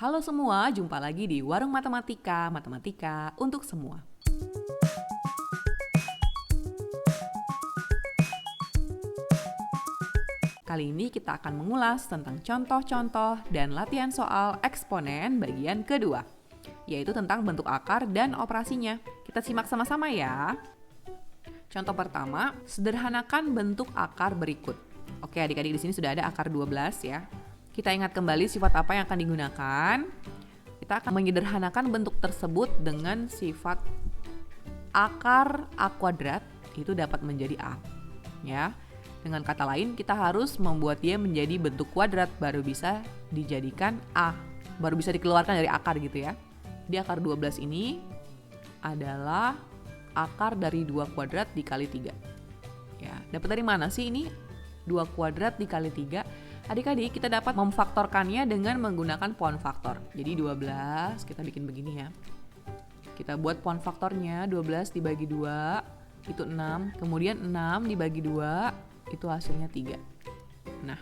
Halo semua, jumpa lagi di Warung Matematika, Matematika untuk semua. Kali ini kita akan mengulas tentang contoh-contoh dan latihan soal eksponen bagian kedua, yaitu tentang bentuk akar dan operasinya. Kita simak sama-sama ya. Contoh pertama, sederhanakan bentuk akar berikut. Oke, adik-adik di sini sudah ada akar 12 ya. Kita ingat kembali sifat apa yang akan digunakan. Kita akan menyederhanakan bentuk tersebut dengan sifat akar A kuadrat itu dapat menjadi A. Ya. Dengan kata lain, kita harus membuat dia menjadi bentuk kuadrat baru bisa dijadikan A. Baru bisa dikeluarkan dari akar gitu ya. Di akar 12 ini adalah akar dari 2 kuadrat dikali 3. Ya, dapat dari mana sih ini? 2 kuadrat dikali 3. Adik-adik, kita dapat memfaktorkannya dengan menggunakan pohon faktor. Jadi 12, kita bikin begini ya. Kita buat pohon faktornya, 12 dibagi 2, itu 6. Kemudian 6 dibagi 2, itu hasilnya 3. Nah,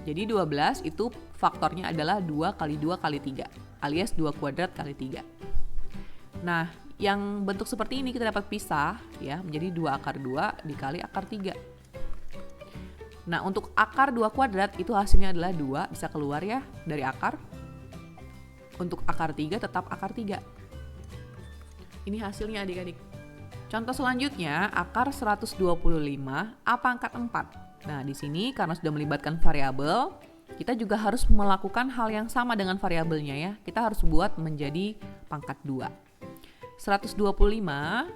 jadi 12 itu faktornya adalah 2 kali 2 kali 3, alias 2 kuadrat kali 3. Nah, yang bentuk seperti ini kita dapat pisah ya, menjadi 2 akar 2 dikali akar 3. Nah, untuk akar 2 kuadrat itu hasilnya adalah 2, bisa keluar ya dari akar. Untuk akar 3 tetap akar 3. Ini hasilnya adik-adik. Contoh selanjutnya, akar 125 A pangkat 4. Nah, di sini karena sudah melibatkan variabel, kita juga harus melakukan hal yang sama dengan variabelnya ya. Kita harus buat menjadi pangkat 2. 125,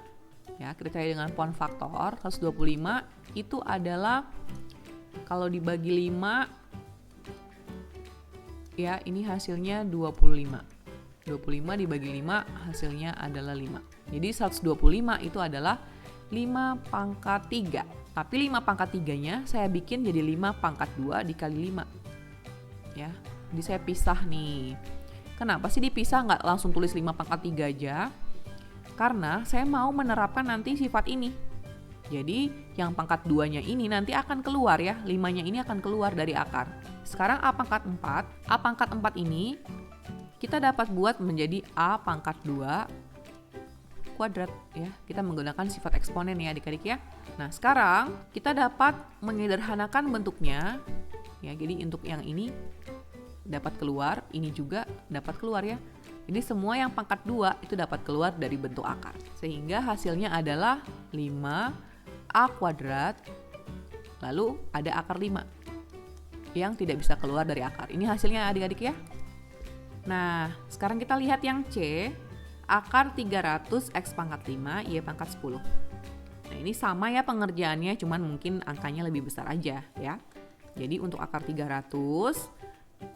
ya kita cari dengan pohon faktor, 125 itu adalah kalau dibagi 5, ya ini hasilnya 25. 25 dibagi 5 hasilnya adalah 5. Jadi 125 itu adalah 5 pangkat 3. Tapi 5 pangkat 3-nya saya bikin jadi 5 pangkat 2 dikali 5. Ya, jadi saya pisah nih. Kenapa sih dipisah nggak langsung tulis 5 pangkat 3 aja? Karena saya mau menerapkan nanti sifat ini. Jadi yang pangkat 2-nya ini nanti akan keluar ya, 5-nya ini akan keluar dari akar. Sekarang A pangkat 4, A pangkat 4 ini kita dapat buat menjadi A pangkat 2 kuadrat ya. Kita menggunakan sifat eksponen ya adik-adik ya. Nah sekarang kita dapat menyederhanakan bentuknya ya. Jadi untuk yang ini dapat keluar, ini juga dapat keluar ya. Jadi semua yang pangkat 2 itu dapat keluar dari bentuk akar. Sehingga hasilnya adalah 5 A kuadrat, lalu ada akar 5 yang tidak bisa keluar dari akar. Ini hasilnya adik-adik ya. Nah, sekarang kita lihat yang C, akar 300 X pangkat 5, Y pangkat 10. Nah, ini sama ya pengerjaannya, cuman mungkin angkanya lebih besar aja ya. Jadi untuk akar 300,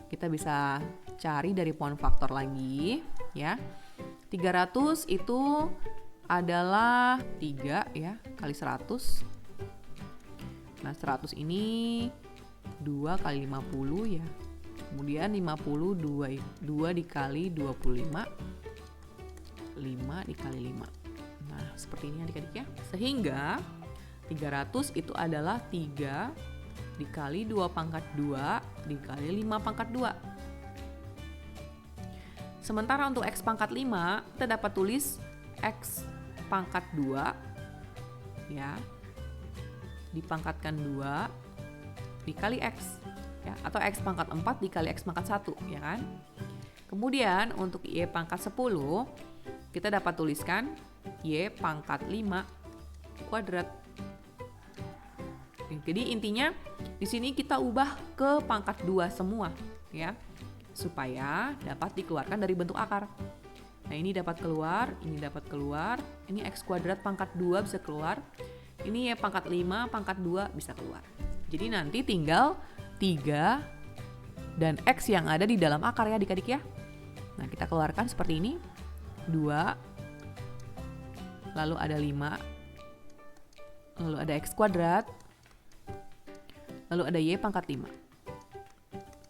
kita bisa cari dari pohon faktor lagi ya. 300 itu adalah 3 ya kali 100. Nah 100 ini 2 kali 50 ya. Kemudian 50 2 dikali 25, 5 dikali 5. Nah seperti ini adik-adik ya. Sehingga 300 itu adalah 3 dikali 2 pangkat 2 dikali 5 pangkat 2. Sementara untuk X pangkat 5 kita dapat tulis X pangkat 2 ya dipangkatkan 2 dikali X ya, atau X pangkat 4 dikali X pangkat 1 ya kan. Kemudian untuk Y pangkat 10 kita dapat tuliskan Y pangkat 5 kuadrat. Jadi intinya di sini kita ubah ke pangkat 2 semua ya supaya dapat dikeluarkan dari bentuk akar. Nah ini dapat keluar, ini dapat keluar, ini X kuadrat pangkat 2 bisa keluar, ini ya pangkat 5, pangkat 2 bisa keluar. Jadi nanti tinggal 3 dan X yang ada di dalam akar ya adik-adik ya. Nah kita keluarkan seperti ini, 2, lalu ada 5, lalu ada X kuadrat, lalu ada Y pangkat 5.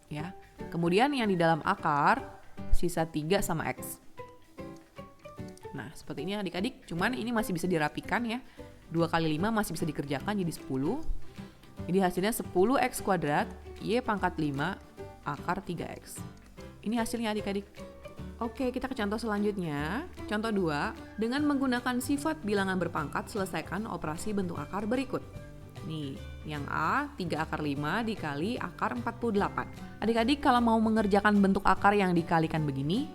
Ya. Kemudian yang di dalam akar, sisa 3 sama X. Nah, seperti ini adik-adik, cuman ini masih bisa dirapikan ya. 2 kali 5 masih bisa dikerjakan jadi 10. Jadi hasilnya 10x kuadrat, Y pangkat 5, akar 3x. Ini hasilnya adik-adik. Oke, kita ke contoh selanjutnya. Contoh 2, dengan menggunakan sifat bilangan berpangkat, selesaikan operasi bentuk akar berikut. Nih, yang A, 3 akar 5 dikali akar 48. Adik-adik kalau mau mengerjakan bentuk akar yang dikalikan begini,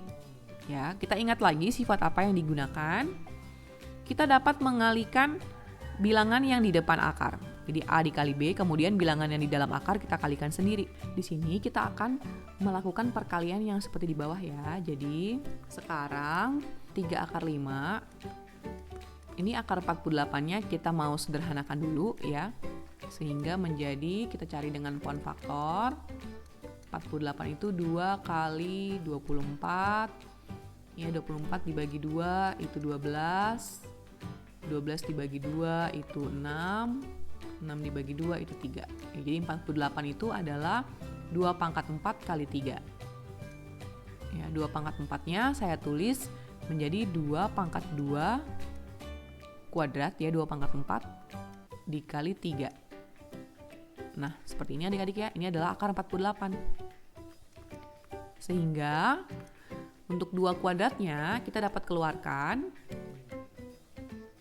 ya, kita ingat lagi sifat apa yang digunakan. Kita dapat mengalikan bilangan yang di depan akar. Jadi A dikali B, kemudian bilangan yang di dalam akar kita kalikan sendiri. Di sini kita akan melakukan perkalian yang seperti di bawah ya. Jadi sekarang 3 akar 5, ini akar 48-nya kita mau sederhanakan dulu ya. Sehingga menjadi, kita cari dengan poin faktor. 48 itu 2 kali 24. Ya, 24 dibagi 2 itu 12. 12 dibagi 2 itu 6. 6 dibagi 2 itu 3. Ya, jadi 48 itu adalah 2 pangkat 4 kali 3. Ya, 2 pangkat 4-nya saya tulis menjadi 2 pangkat 2 kuadrat ya, 2 pangkat 4 dikali 3. Nah, seperti ini adik-adik ya. Ini adalah akar 48. Sehingga untuk 2 kuadratnya kita dapat keluarkan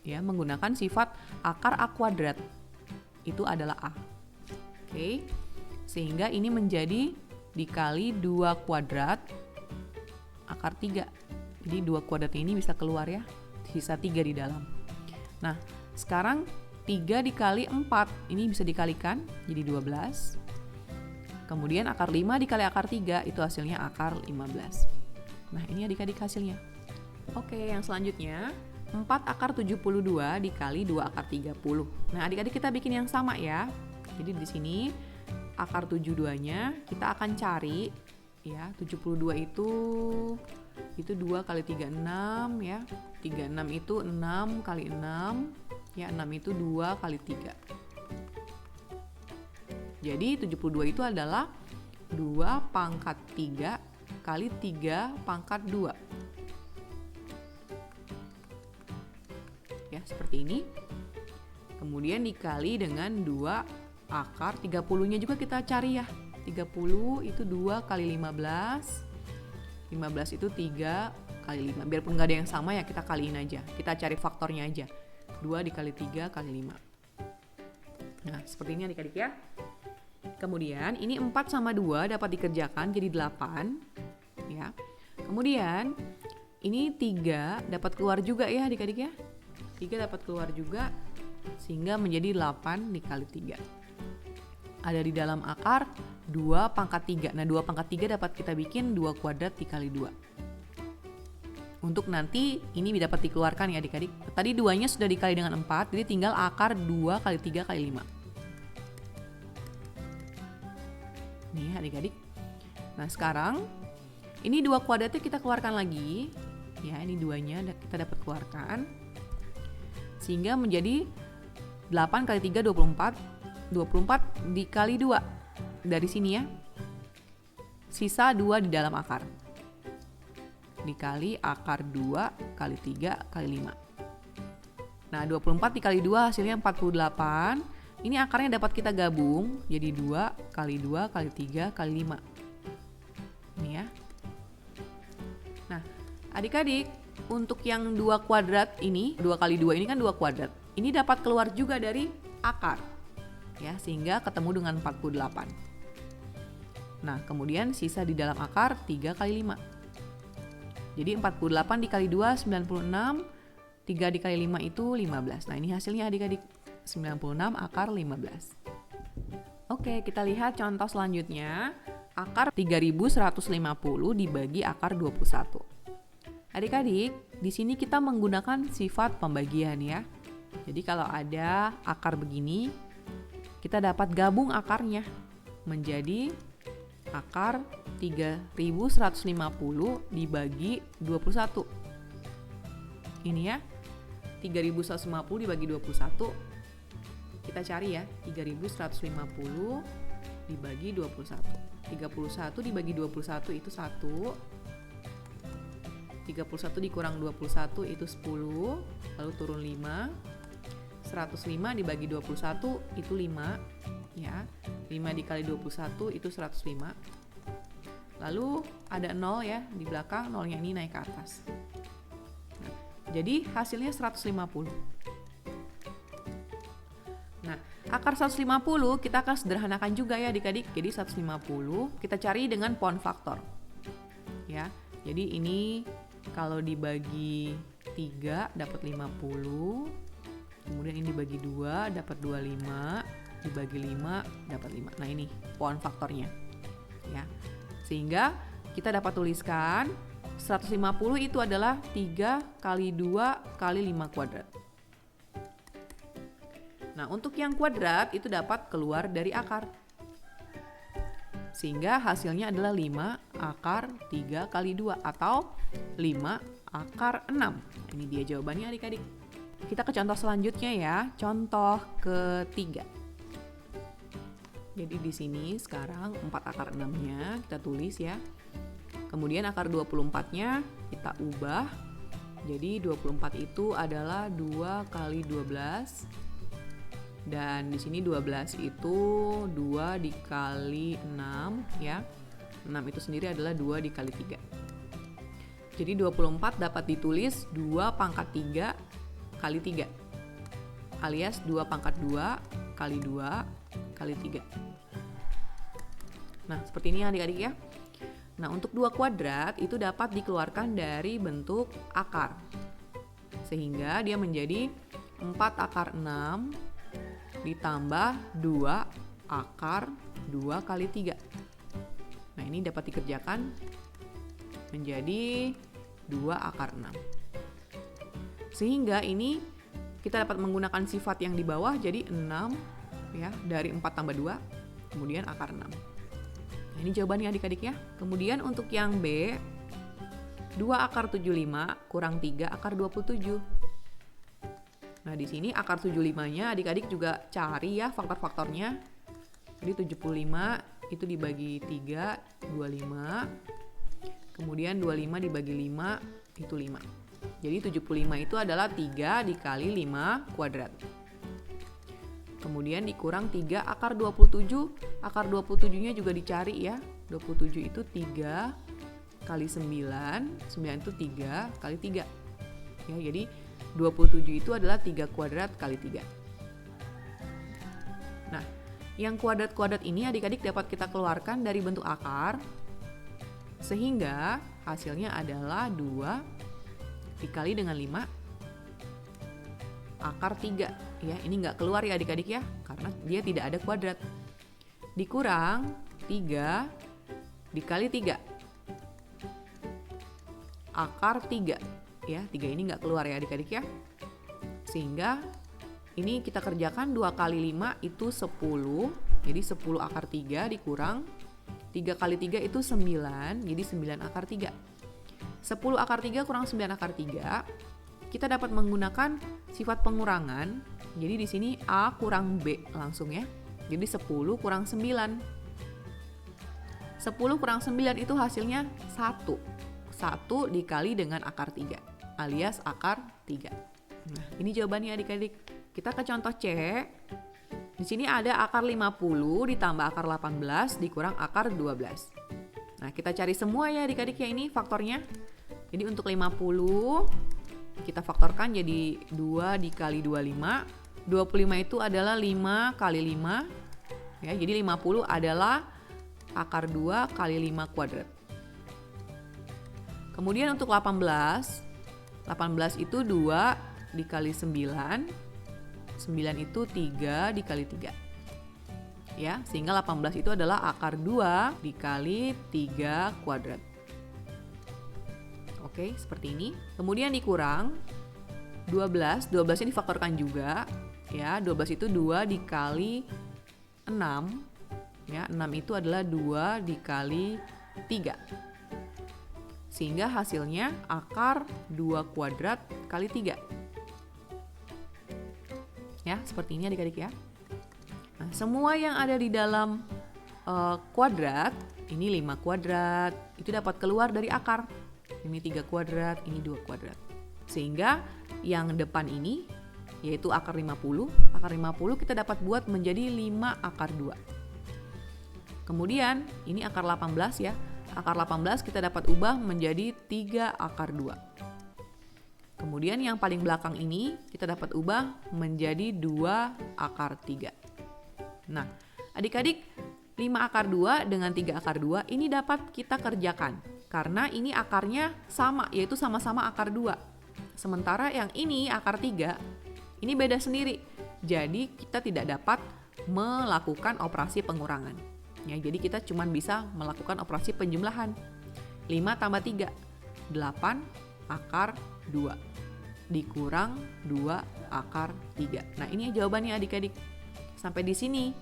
ya menggunakan sifat akar A kuadrat. Itu adalah A. Oke. Sehingga ini menjadi dikali 2 kuadrat akar 3. Jadi 2 kuadrat ini bisa keluar ya. Sisa 3 di dalam. Nah, sekarang 3 dikali 4. Ini bisa dikalikan jadi 12. Kemudian akar 5 dikali akar 3 itu hasilnya akar 15. Nah, ini adik-adik hasilnya. Oke, yang selanjutnya 4 akar 72 dikali 2 akar 30. Nah, adik-adik kita bikin yang sama ya. Jadi di sini akar 72-nya kita akan cari ya. 72 itu 2 kali 36 ya. 36 itu 6 kali 6. Ya, 6 itu 2 kali 3. Jadi 72 itu adalah 2 pangkat 3 kali 3 pangkat 2. Ya, seperti ini. Kemudian dikali dengan 2 akar 30-nya juga kita cari ya. 30 itu 2 kali 15. 15 itu 3 kali 5. Biarpun nggak ada yang sama ya, kita kaliin aja. Kita cari faktornya aja. 2 dikali 3 kali 5. Nah, seperti ini adik-adik ya. Kemudian ini 4 sama 2 dapat dikerjakan jadi 8. Ya. Kemudian ini 3 dapat keluar juga ya adik-adik ya. 3 dapat keluar juga sehingga menjadi 8 dikali 3. Ada di dalam akar 2 pangkat 3. Nah, 2 pangkat 3 dapat kita bikin 2 kuadrat dikali 2. Untuk nanti ini dapat dikeluarkan ya adik-adik. Tadi 2-nya sudah dikali dengan 4, jadi tinggal akar 2 kali 3 kali 5. Nih adik-adik. Nah, sekarang ini 2 kuadratnya kita keluarkan lagi. Ya, ini 2-nya kita dapat keluarkan. Sehingga menjadi 8 kali 3 24. 24 dikali 2 dari sini ya. Sisa 2 di dalam akar. Dikali akar 2 kali 3 kali 5. Nah, 24 dikali 2 hasilnya 48. Ini akarnya dapat kita gabung jadi 2 kali 2 kali 3 kali 5. Ini ya. Nah, adik-adik, untuk yang 2 kuadrat ini, 2 kali 2 ini kan 2 kuadrat. Ini dapat keluar juga dari akar. Ya, sehingga ketemu dengan 48. Nah, kemudian sisa di dalam akar 3 kali 5. Jadi 48 dikali 2 96, 3 dikali 5 itu 15. Nah, ini hasilnya adik-adik 96 akar 15. Oke, kita lihat contoh selanjutnya. Akar 3150 dibagi akar 21. Adik-adik, di sini kita menggunakan sifat pembagian ya. Jadi kalau ada akar begini, kita dapat gabung akarnya menjadi akar 3150 dibagi 21. Ini ya, 3150 dibagi 21. Kita cari ya, 3150 dibagi 21. 31 dibagi 21 itu 1. 31 dikurang 21 itu 10, lalu turun 5. 105 dibagi 21 itu 5 ya. 5 dikali 21 itu 105. Lalu ada 0 ya di belakang, nolnya ini naik ke atas. Nah, jadi hasilnya 150. Nah, akar 150 kita akan sederhanakan juga ya adik-adik. Jadi 150 kita cari dengan pound faktor. Ya. Jadi ini kalau dibagi 3 dapat 50. Kemudian ini dibagi 2 dapat 25, dibagi 5 dapat 5. Nah, ini pound faktornya. Ya. Sehingga kita dapat tuliskan 150 itu adalah 3 kali 2 kali 5 kuadrat. Nah, untuk yang kuadrat itu dapat keluar dari akar. Sehingga hasilnya adalah 5 akar 3 kali 2 atau 5 akar 6. Ini dia jawabannya adik-adik. Kita ke contoh selanjutnya ya, contoh ketiga. Jadi di sini sekarang 4 akar 6-nya kita tulis ya. Kemudian akar 24-nya kita ubah. Jadi 24 itu adalah 2 kali 12. Dan di sini 12 itu 2 dikali 6 ya. 6 itu sendiri adalah 2 dikali 3. Jadi 24 dapat ditulis 2 pangkat 3 kali 3. Alias 2 pangkat 2 kali 2 kali 3. Nah, seperti ini adik-adik ya. Nah, untuk 2 kuadrat itu dapat dikeluarkan dari bentuk akar. Sehingga dia menjadi 4 akar 6 ditambah 2 akar 2 kali 3. Nah, ini dapat dikerjakan menjadi 2 akar 6. Sehingga ini kita dapat menggunakan sifat yang di bawah jadi 6 ya, dari 4 tambah 2 kemudian akar 6. Nah, ini jawabannya adik-adik ya. Kemudian untuk yang B, 2 akar 75 kurang 3 akar 27. Nah, di sini akar 75-nya adik-adik juga cari ya faktor-faktornya. Jadi 75 itu dibagi 3, 25. Kemudian 25 dibagi 5 itu 5. Jadi 75 itu adalah 3 dikali 5 kuadrat. Kemudian dikurang 3 akar 27. Akar 27-nya juga dicari ya. 27 itu 3 kali 9. 9 itu 3 kali 3. Ya, jadi 27 itu adalah 3 kuadrat kali 3. Nah, yang kuadrat-kuadrat ini adik-adik dapat kita keluarkan dari bentuk akar. Sehingga hasilnya adalah 2 dikali dengan 5 akar 3 ya. Ini nggak keluar ya adik-adik ya, karena dia tidak ada kuadrat. Dikurang 3 dikali 3 akar 3 ya. 3 ini nggak keluar ya adik-adik ya. Sehingga ini kita kerjakan 2 kali 5 itu 10. Jadi 10 akar 3 dikurang 3 kali 3 itu 9. Jadi 9 akar 3. 10 akar 3 kurang 9 akar 3. Kita dapat menggunakan sifat pengurangan. Jadi di sini A kurang B langsung ya. Jadi 10 kurang 9. 10 kurang 9 itu hasilnya 1. 1 dikali dengan akar 3 alias akar 3. Nah, ini jawabannya adik-adik. Kita ke contoh C. Di sini ada akar 50 ditambah akar 18 dikurang akar 12. Nah, kita cari semua ya adik-adik ya ini faktornya. Jadi untuk 50 kita faktorkan jadi 2 dikali 25. 25 itu adalah 5 kali 5. Ya, jadi 50 adalah akar 2 kali 5 kuadrat. Kemudian untuk 18. 18 itu 2 dikali 9. 9 itu 3 dikali 3. Ya, sehingga 18 itu adalah akar 2 dikali 3 kuadrat. Oke, seperti ini. Kemudian dikurang 12. 12-nya difaktorkan juga. Ya, 12 itu 2 dikali 6. Ya, 6 itu adalah 2 dikali 3. Sehingga hasilnya akar 2 kuadrat kali 3. Ya, seperti ini adik-adik ya. Nah, semua yang ada di dalam kuadrat, ini 5 kuadrat, itu dapat keluar dari akar. Ini 3 kuadrat, ini 2 kuadrat. Sehingga yang depan ini, yaitu akar 50. Akar 50 kita dapat buat menjadi 5 akar 2. Kemudian, ini akar 18 ya. Akar 18 kita dapat ubah menjadi 3 akar 2. Kemudian yang paling belakang ini kita dapat ubah menjadi 2 akar 3. Nah, adik-adik, 5 akar 2 dengan 3 akar 2 ini dapat kita kerjakan. Karena ini akarnya sama, yaitu sama-sama akar 2. Sementara yang ini akar 3, ini beda sendiri. Jadi kita tidak dapat melakukan operasi pengurangan. Ya, jadi kita cuma bisa melakukan operasi penjumlahan. 5 tambah 3, 8 akar 2 dikurang 2 akar 3. Nah, ini jawabannya adik-adik. Sampai di sini.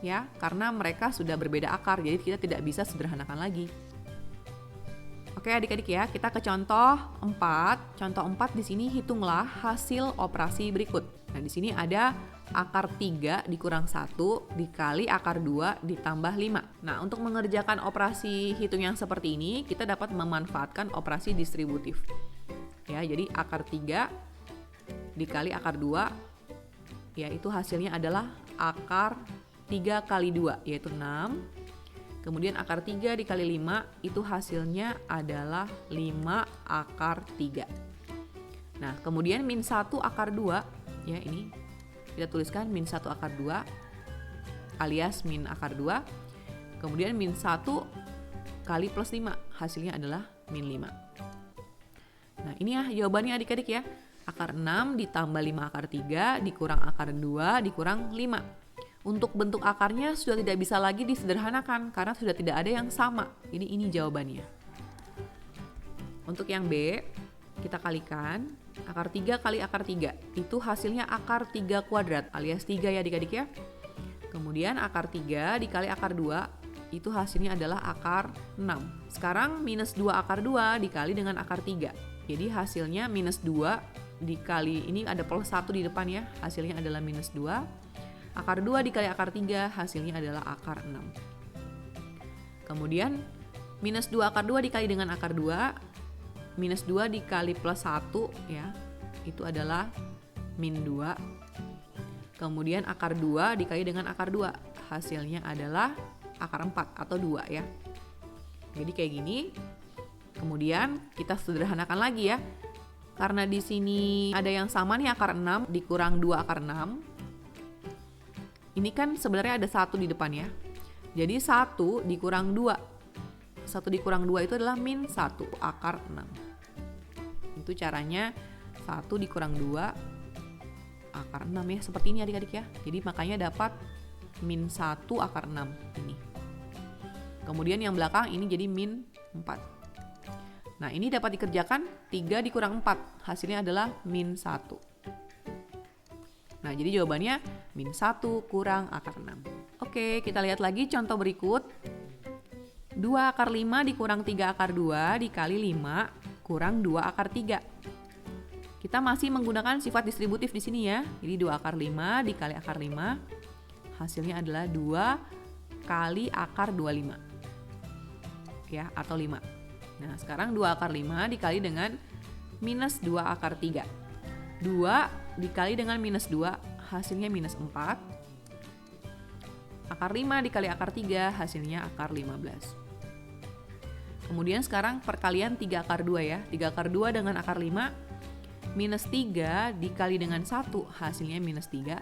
Ya, karena mereka sudah berbeda akar, jadi kita tidak bisa sederhanakan lagi. Oke, adik-adik ya, kita ke contoh 4. Contoh 4 di sini hitunglah hasil operasi berikut. Nah, di sini ada akar 3 dikurang 1 dikali akar 2 ditambah 5. Nah, untuk mengerjakan operasi hitung yang seperti ini, kita dapat memanfaatkan operasi distributif. Ya, jadi akar 3 dikali akar 2, yaitu hasilnya adalah akar 3 kali 2, yaitu 6. Kemudian akar 3 dikali 5, itu hasilnya adalah 5 akar 3. Nah, kemudian min 1 akar 2, ya ini kita tuliskan min 1 akar 2 alias min akar 2. Kemudian min 1 kali plus 5, hasilnya adalah min 5. Nah, ini ya jawabannya adik-adik ya. Akar 6 ditambah 5 akar 3 dikurang akar 2 dikurang 5. Untuk bentuk akarnya sudah tidak bisa lagi disederhanakan karena sudah tidak ada yang sama. Jadi ini jawabannya. Untuk yang B, kita kalikan akar 3 kali akar 3. Itu hasilnya akar 3 kuadrat alias 3 ya adik-adik ya. Kemudian akar 3 dikali akar 2, itu hasilnya adalah akar 6. Sekarang minus 2 akar 2 dikali dengan akar 3. Jadi hasilnya minus 2 dikali, ini ada plus 1 di depan ya, hasilnya adalah minus 2. Akar 2 dikali akar 3 hasilnya adalah akar 6. Kemudian minus 2 akar 2 dikali dengan akar 2, minus 2 dikali plus 1 ya, itu adalah min 2. Kemudian akar 2 dikali dengan akar 2, hasilnya adalah akar 4 atau 2 ya. Jadi kayak gini. Kemudian kita sederhanakan lagi ya. Karena di sini ada yang sama nih, akar 6 dikurang 2 akar 6. Ini kan sebenarnya ada 1 di depan ya. Jadi 1 dikurang 2. 1 dikurang 2 itu adalah min 1 akar 6. Itu caranya 1 dikurang 2 akar 6 ya. Seperti ini adik-adik ya. Jadi makanya dapat min 1 akar 6 ini. Kemudian yang belakang ini jadi min 4. Nah, ini dapat dikerjakan 3 dikurang 4. Hasilnya adalah min 1. Nah, jadi jawabannya min 1 kurang akar 6. Oke, kita lihat lagi contoh berikut. 2 akar 5 dikurang 3 akar 2 dikali 5 kurang 2 akar 3. Kita masih menggunakan sifat distributif di sini ya. Jadi 2 akar 5 dikali akar 5. Hasilnya adalah 2 kali akar 25. Ya, atau 5. Nah, sekarang 2 akar 5 dikali dengan minus 2 akar 3. 2 dikali dengan minus 2, hasilnya minus 4. Akar 5 dikali akar 3, hasilnya akar 15. Kemudian sekarang perkalian 3 akar 2 ya. 3 akar 2 dengan akar 5, minus 3 dikali dengan 1, hasilnya minus 3.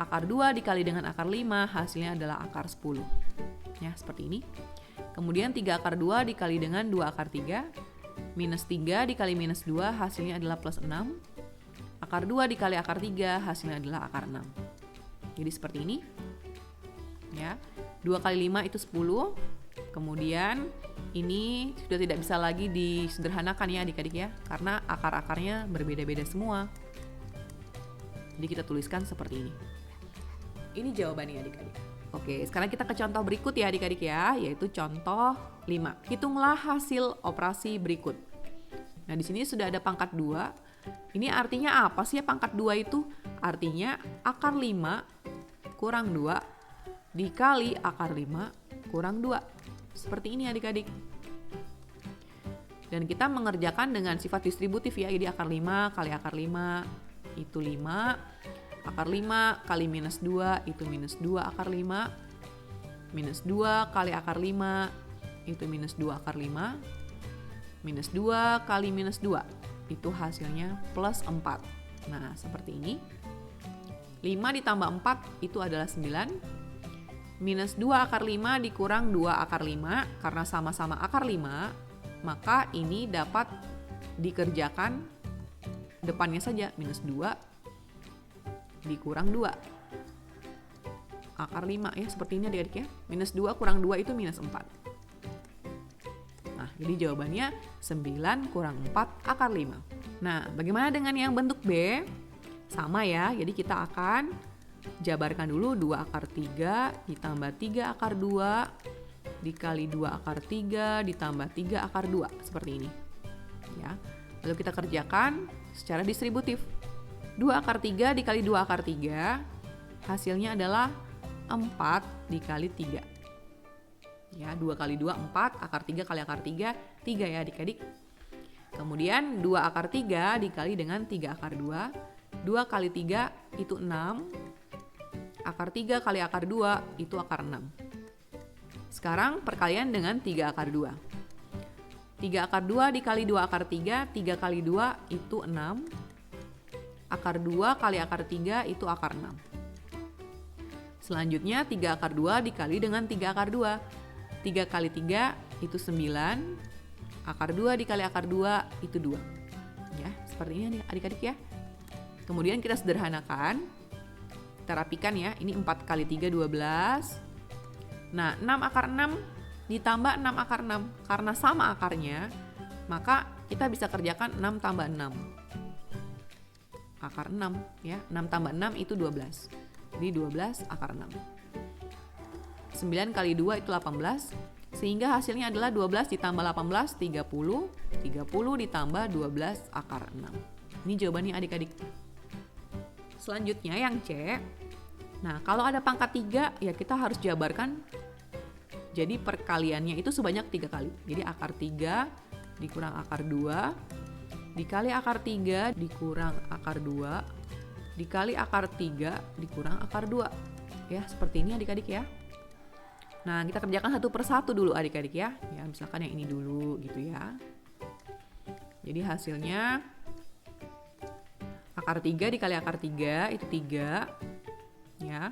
Akar 2 dikali dengan akar 5, hasilnya adalah akar 10. Ya, seperti ini. Kemudian 3 akar 2 dikali dengan 2 akar 3, minus 3 dikali minus 2, hasilnya adalah plus 6. Akar 2 dikali akar 3, hasilnya adalah akar 6. Jadi seperti ini. Ya, 2 kali 5 itu 10. Kemudian ini sudah tidak bisa lagi disederhanakan ya adik-adik ya, karena akar-akarnya berbeda-beda semua. Jadi kita tuliskan seperti ini. Ini jawabannya adik-adik. Oke, sekarang kita ke contoh berikut ya adik-adik ya, yaitu contoh 5. Hitunglah hasil operasi berikut. Nah, di sini sudah ada pangkat 2. Ini artinya apa sih ya pangkat 2 itu? Artinya akar 5 kurang 2 dikali akar 5 kurang 2. Seperti ini adik-adik. Dan kita mengerjakan dengan sifat distributif ya, jadi akar 5 kali akar 5 itu 5. Akar 5 kali minus 2 itu minus 2 akar 5. Minus 2 kali akar 5 itu minus 2 akar 5. Minus 2 kali minus 2, itu hasilnya plus 4. Nah, seperti ini. 5 ditambah 4 itu adalah 9. Minus 2 akar 5 dikurang 2 akar 5, karena sama-sama akar 5, maka ini dapat dikerjakan depannya saja, minus 2 dikurang 2 akar 5 ya, seperti ini adik-adik ya. Minus 2 kurang 2 itu minus 4. Nah, jadi jawabannya 9 kurang 4 akar 5. Nah, bagaimana dengan yang bentuk B? Sama ya, jadi kita akan jabarkan dulu 2 akar 3 ditambah 3 akar 2 dikali 2 akar 3 ditambah 3 akar 2, seperti ini. Ya. Lalu kita kerjakan secara distributif. 2 akar 3 dikali 2 akar 3, hasilnya adalah 4 dikali 3. Ya, 2 kali 2, 4, akar 3 kali akar 3, 3 ya adik-adik. Kemudian 2 akar 3 dikali dengan 3 akar 2, 2 kali 3 itu 6, akar 3 kali akar 2 itu akar 6. Sekarang perkalian dengan 3 akar 2. 3 akar 2 dikali 2 akar 3, 3 kali 2 itu 6, akar 2 kali akar 3 itu akar 6. Selanjutnya 3 akar 2 dikali dengan 3 akar 2. 3 kali 3 itu 9. Akar 2 dikali akar 2 itu 2. Ya, seperti ini adik-adik ya. Kemudian kita sederhanakan. Kita rapikan ya. Ini 4 kali 3 12. Nah, 6 akar 6 ditambah 6 akar 6. Karena sama akarnya, maka kita bisa kerjakan 6 tambah 6. Akar 6 ya. 6 tambah 6 itu 12. Jadi 12 akar 6. 9 kali 2 itu 18. Sehingga hasilnya adalah 12 ditambah 18, 30. 30 ditambah 12 akar 6. Ini jawabannya adik-adik. Selanjutnya yang C. Nah, kalau ada pangkat 3, ya kita harus jabarkan. Jadi perkaliannya itu sebanyak 3 kali. Jadi akar 3 dikurang akar 2, dikali akar 3 dikurang akar 2, dikali akar 3 dikurang akar 2. Ya, seperti ini adik-adik ya. Nah, kita kerjakan satu persatu dulu adik-adik ya. Ya, misalkan yang ini dulu gitu ya. Jadi hasilnya akar 3 dikali akar 3 itu 3. Ya.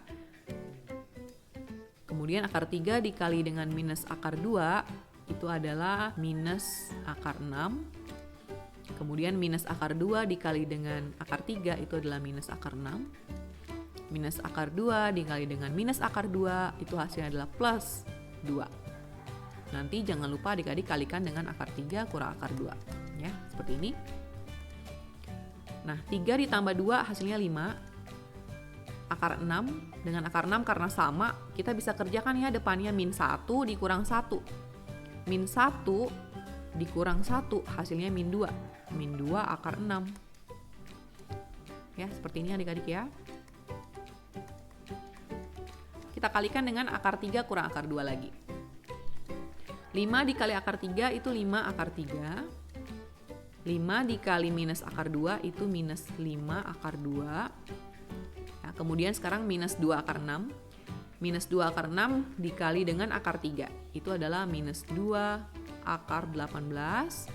Kemudian akar 3 dikali dengan minus akar 2 itu adalah minus akar 6. Kemudian minus akar 2 dikali dengan akar 3 itu adalah minus akar 6. Minus akar 2 dikali dengan minus akar 2 itu hasilnya adalah plus 2. Nanti jangan lupa adik-adik kalikan dengan akar 3 kurang akar 2. Ya, seperti ini. Nah, 3 ditambah 2 hasilnya 5. Akar 6 dengan akar 6 karena sama, kita bisa kerjakan ya depannya min 1 dikurang 1. Min 1 dikurang 1 hasilnya min 2. Min 2 akar 6. Ya, seperti ini adik-adik ya. Kita kalikan dengan akar 3 kurang akar 2 lagi. 5 dikali akar 3 itu 5 akar 3. 5 dikali minus akar 2 itu minus 5 akar 2. Nah, kemudian sekarang minus 2 akar 6. Minus 2 akar 6 dikali dengan akar 3. Itu adalah minus 2 akar 18.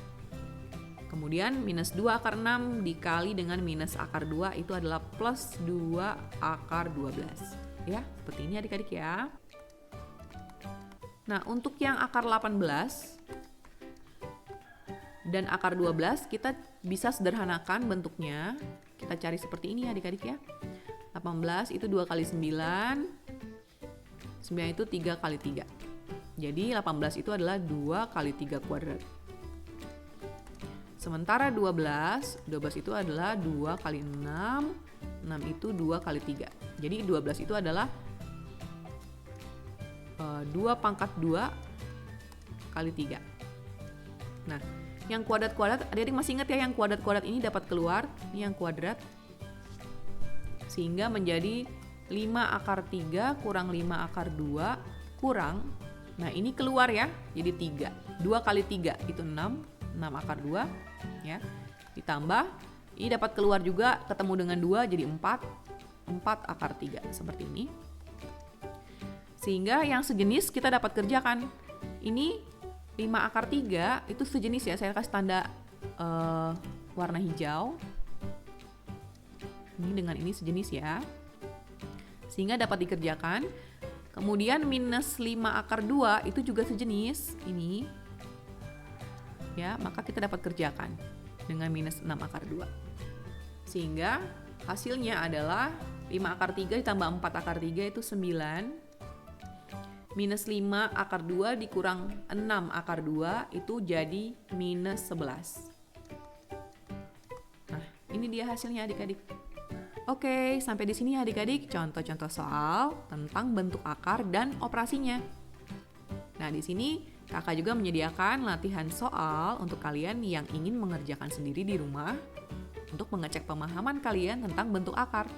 Kemudian minus 2 akar 6 dikali dengan minus akar 2 itu adalah plus 2 akar 12. Ya, seperti ini adik-adik ya. Nah, untuk yang akar 18 dan akar 12 kita bisa sederhanakan bentuknya. Kita cari seperti ini adik-adik ya. 18 itu 2 kali 9. 9 itu 3 kali 3. Jadi 18 itu adalah 2 kali 3 kuadrat. Sementara 12 itu adalah 2 kali 6. 6 itu 2 kali 3. Jadi 12 itu adalah 2 pangkat 2 kali 3. Nah, yang kuadrat-kuadrat, adik-adik masih ingat ya yang kuadrat-kuadrat ini dapat keluar. Ini yang kuadrat. Sehingga menjadi 5 akar 3 kurang 5 akar 2 kurang. Nah, ini keluar ya, jadi 3. 2 kali 3 itu 6. 6 akar 2. Ya. Ditambah, ini dapat keluar juga ketemu dengan 2 jadi 4. 4 akar 3 seperti ini. Sehingga yang sejenis kita dapat kerjakan. Ini 5 akar 3 itu sejenis ya, saya kasih tanda warna hijau. Ini dengan ini sejenis ya, sehingga dapat dikerjakan. Kemudian minus 5 akar 2 itu juga sejenis ini ya, maka kita dapat kerjakan dengan minus 6 akar 2, sehingga hasilnya adalah 5 akar 3 ditambah 4 akar 3 itu 9, minus 5 akar 2 dikurang 6 akar 2 itu jadi minus 11. Nah, ini dia hasilnya adik-adik. Oke, sampai di sini adik-adik contoh-contoh soal tentang bentuk akar dan operasinya. Nah, di sini kakak juga menyediakan latihan soal untuk kalian yang ingin mengerjakan sendiri di rumah untuk mengecek pemahaman kalian tentang bentuk akar.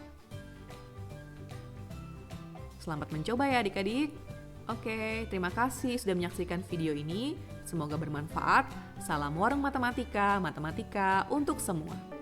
Selamat mencoba ya adik-adik. Oke, terima kasih sudah menyaksikan video ini. Semoga bermanfaat. Salam warung matematika, matematika untuk semua.